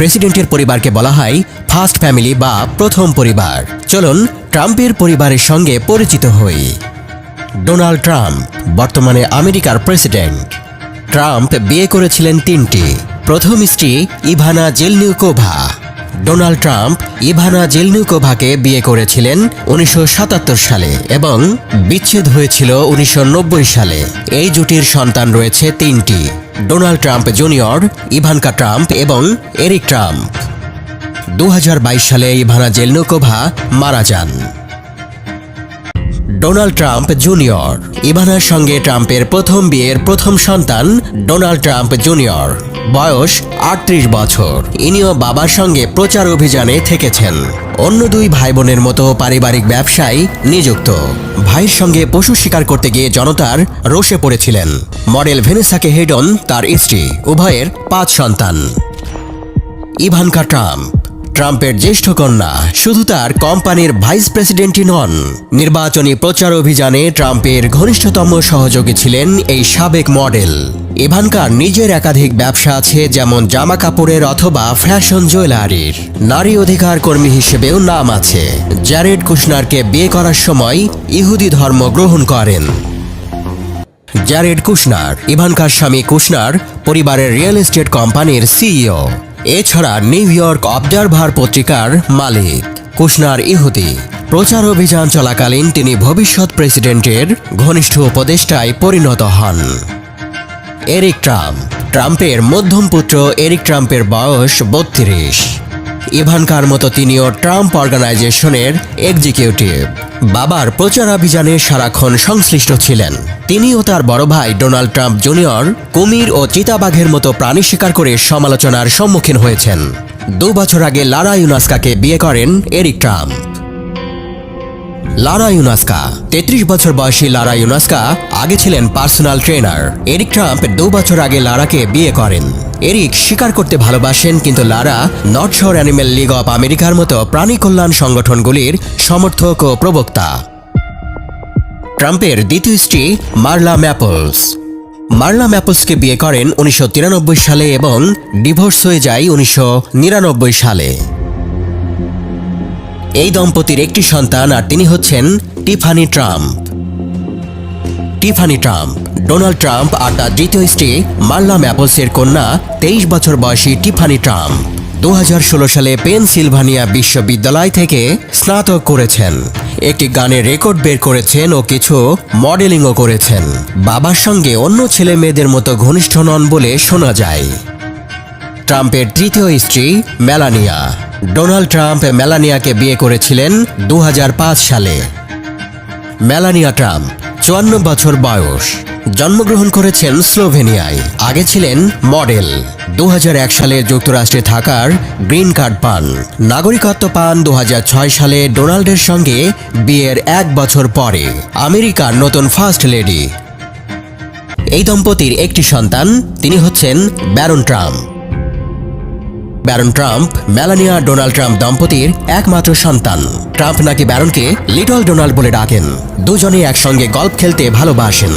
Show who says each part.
Speaker 1: প্রেসিডেন্টের পরিবারকে বলা হয় ফার্স্ট ফ্যামিলি বা প্রথম পরিবার। চলুন ট্রাম্পের পরিবারের সঙ্গে পরিচিত হই। ডোনাল্ড ট্রাম্প বর্তমানে আমেরিকার প্রেসিডেন্ট। ট্রাম্প বিয়ে করেছিলেন 3টি। প্রথম স্ত্রী ইভানা জেলনিউকোভা। ডোনাল্ড ট্রাম্প ইভানা জেলনিউকোভাকে বিয়ে করেছিলেন 1977 সালে এবং বিচ্ছেদ হয়েছিল 1990 সালে। এই জুটির সন্তান রয়েছে 3টি: Donald Trump junior, Ivanka Trump এবং এরিক ট্রাম্প। 2022 সালে ইভানা জেলনিউকোভা মারা যান। ডোনাল্ড ট্রাম্প জুনিয়র ইভানার সঙ্গে ট্রাম্পের প্রথম বিয়ের প্রথম সন্তান ডোনাল্ড ট্রাম্প জুনিয়র। বয়স 38 বছর। ইনিও বাবার সঙ্গে প্রচার অভিযানে থেকেছেন। অন্য দুই ভাই বোনের মতো পারিবারিক ব্যবসায় নিযুক্ত। ভাইয়ের সঙ্গে পশু শিকার করতে গিয়ে জনতার রোষে পড়েছিলেন। মডেল ভেনেসাকে হেডন তার স্ত্রী। উভয়ের 5 সন্তান। ইভানকা ট্রাম্প ট্রাম্পের জ্যেষ্ঠ কন্যা। শুধু তার কোম্পানির ভাইস প্রেসিডেন্টই নন, নির্বাচনী প্রচার অভিযানে ট্রাম্পের ঘনিষ্ঠতম সহযোগী ছিলেন এই সাবেক মডেল। ইভানকার নিজের একাধিক ব্যবসা আছে, যেমন জামা কাপড়ের অথবা ফ্যাশন জুয়েলারির। নারী অধিকার কর্মী হিসেবেও নাম আছে। জ্যারেড কুশনারকে বিয়ে করার সময় ইহুদি ধর্ম গ্রহণ করেন। জ্যারেড কুশনার ইভানকার স্বামী। কুশনার পরিবারের রিয়েল এস্টেট কোম্পানির সিইও। এছাড়া নিউ ইয়র্ক অবজারভার পত্রিকার মালিক। কুশনার ইহুদি। প্রচার অভিযান চলাকালীন তিনি ভবিষ্যৎ প্রেসিডেন্টের ঘনিষ্ঠ উপদেষ্টায় পরিণত হন। এরিক ট্রাম্প ট্রাম্পের মধ্যম পুত্র। এরিক ট্রাম্পের বয়স 32। ইভানকার মতো তিনিও ট্রাম্প অর্গানাইজেশনের এক্সিকিউটিভ। বাবার প্রচারাভিযানে সারাক্ষণ সংশ্লিষ্ট ছিলেন। তিনি ও তার বড় ভাই ডোনাল্ড ট্রাম্প জুনিয়র কুমির ও চিতাবাঘের মতো প্রাণী শিকার করে সমালোচনার সম্মুখীন হয়েছেন। 2 বছর আগে লারা ইউনাস্কাকে বিয়ে করেন এরিক ট্রাম্প। লারা ইউনাস্কা 33 বছর বয়সী লারা ইউনাস্কা আগে ছিলেন পার্সোনাল ট্রেনার। এরিক ট্রাম্প 2 বছর আগে লারাকে বিয়ে করেন। এরিক শিকার করতে ভালোবাসেন, কিন্তু লারা নর্থ শোর অ্যানিমেল লিগ অব আমেরিকার মতো প্রাণী কল্যাণ সংগঠনগুলির সমর্থক ও প্রবক্তা। ট্রাম্পের দ্বিতীয় স্ত্রী মার্লা ম্যাপলস। মার্লা ম্যাপলসকে বিয়ে করেন 1993 সালে এবং ডিভোর্স হয়ে যায় 1999 সালে। এই দম্পতির একটি সন্তান, আর তিনি হচ্ছেন Tiffany Trump. Tiffany Trump Donald Trump আর তার দ্বিতীয় স্ত্রী মার্লা ম্যাপলসের কন্যা 23 বছর বয়সী টিফানি ট্রাম্প। 2016 সালে পেনসিলভানিয়া বিশ্ববিদ্যালয় থেকে স্নাতক করেছেন। একটি গানের রেকর্ড বের করেছেন ও কিছু মডেলিংও করেছেন। বাবার সঙ্গে অন্য ছেলে মেয়েদের মতো ঘনিষ্ঠ নন বলে শোনা যায়। ট্রাম্পের তৃতীয় স্ত্রী মেলানিয়া। ডোনাল্ড ট্রাম্প মেলানিয়াকে বিয়ে করেছিলেন 2005 সালে। মেলানিয়া ট্রাম্প 54 বছর বয়স। জন্মগ্রহণ করেছেন স্লোভেনিয়ায়। আগে ছিলেন মডেল। 2001 সালে যুক্তরাষ্ট্রে থাকার গ্রিন কার্ড পান। নাগরিকত্ব পান 2006 সালে ডোনাল্ডের সঙ্গে বিয়ের 1 বছর পরে। আমেরিকার নতুন ফার্স্ট লেডি। এই দম্পতির একটি সন্তান, তিনি হচ্ছেন Baron Trump. Baron Trump Melania Donald Trump দম্পতির একমাত্র সন্তান। ট্রাম্প নাকি ব্যারনকে লিটল ডোনাল্ড বলে ডাকেন। দুজনেই একসঙ্গে গল্ফ খেলতে ভালোবাসেন।